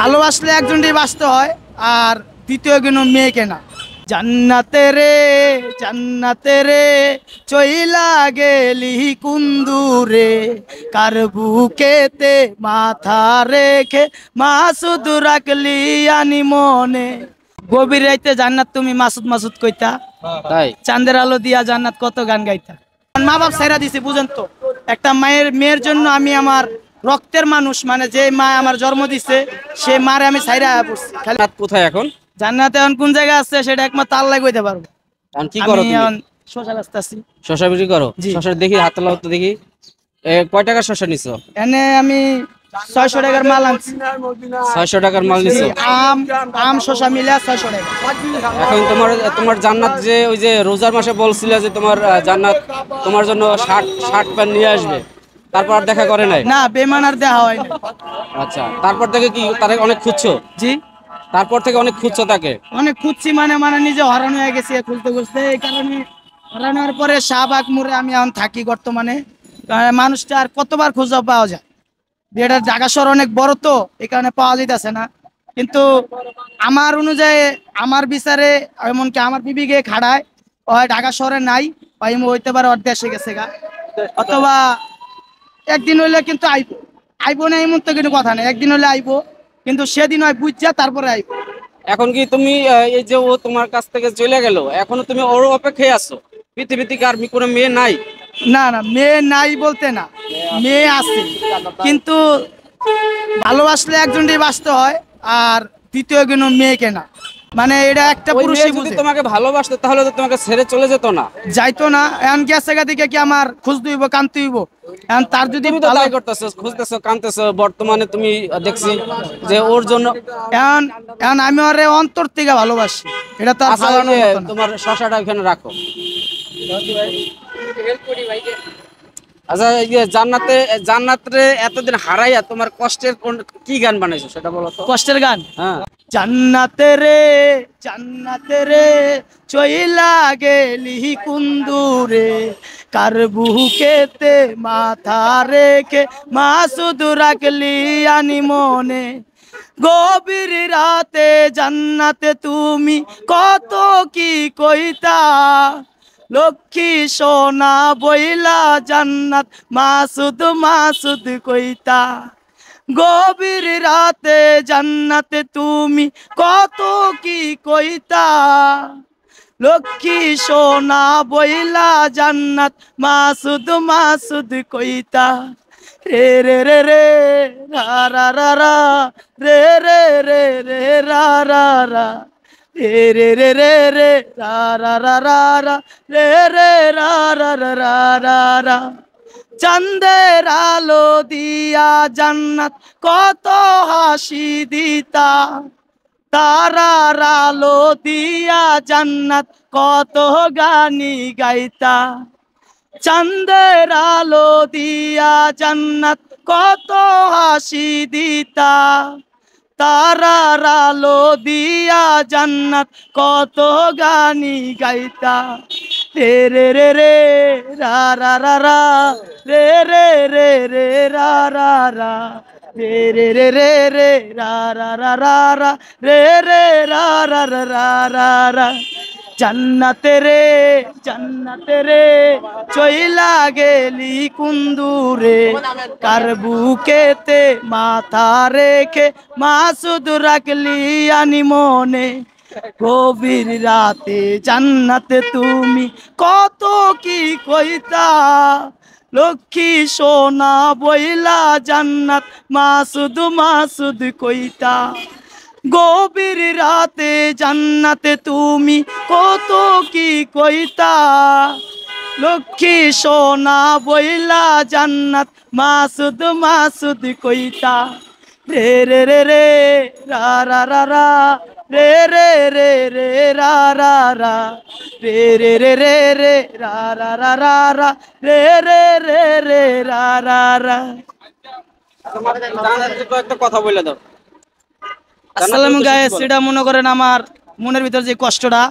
ভালোবাসলে একজনই বাঁচতে হয়, আর দ্বিতীয় কোনো মেয়েকে না। জান্নাতে রে চইলা গেলি কুন্দুরে, কার বুকেতে মাথা রেখে মাসুদ রাখলি আনি মনে। গভীর রাইতে জান্নাত তুমি মাসুদ মাসুদ কইতা, তাই চাঁদের আলো দিয়া জান্নাত কত গান গাইতা। মা বাপ সাইরা দিছে, বুঝেন তো, একটা মেয়ের জন্য আমি আমার রক্তের মানুষ, মানে যে মা আমার জন্ম দিছে সে মারে আমি সাইরা পড়ছি। খালি কোথায় এখন? জান্নাতে এখন কোন জায়গা আছে সেটা একমাত্র আল্লাহ কইতে পারবো। কি করো তুমি? এখন শশা বেচতাছি। শশা বিক্রি করো? শশা দেখি, হাত লাও তো দেখি। কয় টাকার শশা নিছো? এনে আমি 600 টাকার মাল আনছি। 600 টাকার মাল নিছো? আম শশা মিলে 600 টাকা। এখন তোমার জান্নাত, যে ওই যে রোজার মাসে বলছিলে যে তোমার জান্নাত তোমার জন্য শার্ট প্যান্ট নিয়ে আসবে, তারপর আর দেখা করে নাই? না, বেমানার দেখা হয় না। আচ্ছা, তারপর থেকে কি তাকে অনেক খুঁজছো? জি, তারপর থেকে অনেক খুঁজছো তাকে? অনেক খুঁজছি, মানে নিজে হরান হয়ে গেছি খুঁজতে খুঁজতে। এই কারণে হরান হওয়ার পরে শাহবাগ মোড়ে আমি এখন থাকি বর্তমানে। মানুষটা আর কতবার খুঁজে পাওয়া যায়, এটার জায়গা শহর অনেক বড়, তো এই কারণে পাওয়া যাইতেছে না। কিন্তু আমার অনুযায়ী, আমার বিচারে, এমনকি আমার বিবিকে খাড়ায়, হয় ঢাকা শহরে নাই, হইতে পারে ওর দেশে গেছে গা, অথবা একদিন হইলে কিন্তু আইবো না এমন তো কোনো কথা নেই। একদিন হলে আইবো, কিন্তু সেদিন হয় বুঝছা তারপরে আইবো। এখন কি তুমি এই যে ও তোমার কাছ থেকে চলে গেল, এখনো তুমি ওর অপেক্ষায় আছো? পৃথিবীতে কি আর কোনো মেয়ে নাই? না না, মেয়ে নাই বলতে না, মেয়ে আছে, কিন্তু ভালোবাসলে একজনই বাঁচতে হয়, আর দ্বিতীয় কোনো মেয়েকে না। মানে এটা একটা পুরুষই যদি বুঝে। তোমাকে ভালোবাসতো তাহলে তো তোমাকে ছেড়ে চলে যেত না? যাইতো না। এখন গেছে গা দিকে কি আমার খুঁজ দিব, কানতে হইব? এখন তার যদি তুমি তো তাই করতেছো, খুঁজতেছো, কাঁদতেছো। বর্তমানে তুমি দেখছি যে ওর জন্য এখন এখন আমি ওরে অন্তর থেকে ভালোবাসি, এটা তো আর ভালোবাসার মতো না। তোমার শশাটা এখানে রাখো। আচ্ছা, এই যে জান্নাতে এতদিন হারাইয়া তোমার কষ্টের কি গান বানাইছো সেটা বলো তো। কষ্টের গান? হ্যাঁ। জান্নাতে রে চইলা গেলি কুন্দুরে, কার বুকেতে মাথা রেখে মাসুদ রাখলি আনি মনে। গভীর রাতে জান্নাতে তুমি কত কি কইতা, লক্ষ্মী সোনা বইলা জান্নাত মাসুদ মাসুদ কইতা। গভীর রাতে জান্নাতে তুমি কত কি কইতা, লক্ষ্মী সোনা বইলা জান্নাত মাসুদ মাসুদ কইতা। রে রে রে রে রা রা রা রা, রে রে রে রে রা রা রা, রে রে রে রে রে রা রা রা রা রা, রে রে রা রা রা রা রা রা। চাঁদের আলো দিয়া জান্নাত কত হাসি দিতা, তারার আলো দিয়া জান্নাত কত গানি গাইতা। চাঁদের আলো দিয়া জান্নাত কত হাসি দিতা, তারার আলো দিয়া জান্নাত কত গানি গাইতা। রে রে রে রে রা রা রা রা, রে রে রে রে রা রা রা, রে রে রে রে রে রা রা রা রা রা, রে রে রা রা রা রা রা রা। জান্নাতে রে চইলা গেলি কুন্দুরে, কার বুকেতে মাথা রেখে মাসুদ রাখলি আনি মনে। গভীর রাতে জান্নাতে তুমি কত কি কইতা, লক্ষ্মী সোনা বইলা জান্নাত মাসুদ মাসুদ কইতা। গভীর রাতে জান্নাতে তুমি কত কি কইতা, লক্ষ্মী সোনা বইলা জান্নাত মাসুদ মাসুদ কইতা। রে রে রে রে রা রা রা রা, রে রে রে রে রা রা রা, রে রে রে রে রে রা রা রা রা রা, রে রে রে রে রা রা রা। একটা কথা বলে দাও। আসসালামু গাইস, এটা মনে করেন আমার মনের ভিতর যে কষ্টটা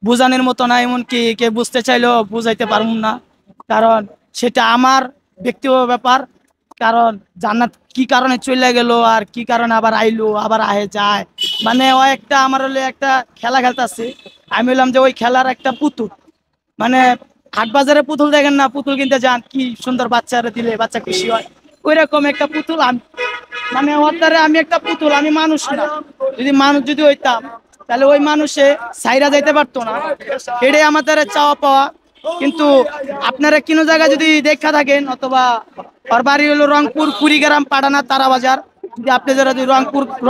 বুঝানোর মতো না, এমনকি কে বুঝতে চাইলেও বুঝাইতে পারবো না, কারণ সেটা আমার ব্যক্তিগত ব্যাপার। কারণ জান্নাত কি কারণে চলে গেল আর কি কারণে আবার আইলো আবার আহে যায়, মানে ও একটা আমার হলে একটা খেলা খেলতেছে, আমি বললাম যে ওই খেলার একটা পুতুল, মানে হাট বাজারে পুতুল দেখেন না, পুতুল কিনতে যান কি সুন্দর বাচ্চারা দিলে বাচ্চা খুশি হয়, ওই রকম একটা পুতুল আমি, মানে ওর দ্বারা আমি একটা পুতুল, আমি মানুষ না। যদি মানুষ যদি হইতাম তাহলে ওই মানুষে সাইরা যাইতে পারতো না, এটাই আমাদের চাওয়া পাওয়া। কিন্তু আপনারা কোনো জায়গায় যদি দেখা থাকেন, অথবা ওর বাড়ি হলো রংপুর কুড়িগ্রাম পাটানা তারা বাজার, যদি আপনি যারা যদি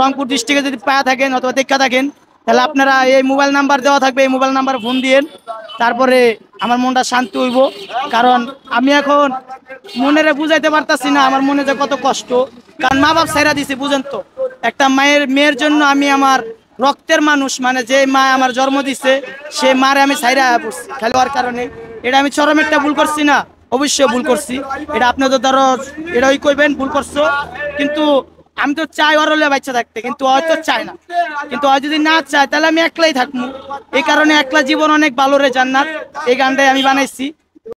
রংপুর ডিস্ট্রিক্টে যদি পাওয়া থাকেন অথবা দেখা থাকেন, তাহলে আপনারা এই মোবাইল নাম্বার দেওয়া থাকবে, এই মোবাইল নাম্বার ফোন দিয়েন, তারপরে আমার মনটা শান্তি হইব। কারণ আমি এখন মনেরে বুঝাইতে পারতাছি না আমার মনে যে কত কষ্ট, কারণ মা বাপ ছাইরা দিছি, বুঝেন তো, একটা মেয়ের জন্য আমি আমার রক্তের মানুষ, মানে যে মা আমার জন্ম দিছে সে মারে আমি ছাইরা পড়ছি খালি হওয়ার কারণে। এটা আমি চরম একটা ভুল করছি না? অবশ্যই ভুল করছি, এটা আপনাদের দ্বারা এটাই কইবেন ভুল করছো। কিন্তু আমি তো চাই ওর হলে বাচ্চা থাকতে, কিন্তু হয়তো চায় না, কিন্তু হয় যদি না চায় তাহলে আমি একলাই থাকবো। এই কারণে একলা জীবন অনেক ভালো রে জান্নাত, এই গানটাই আমি বানাইছি।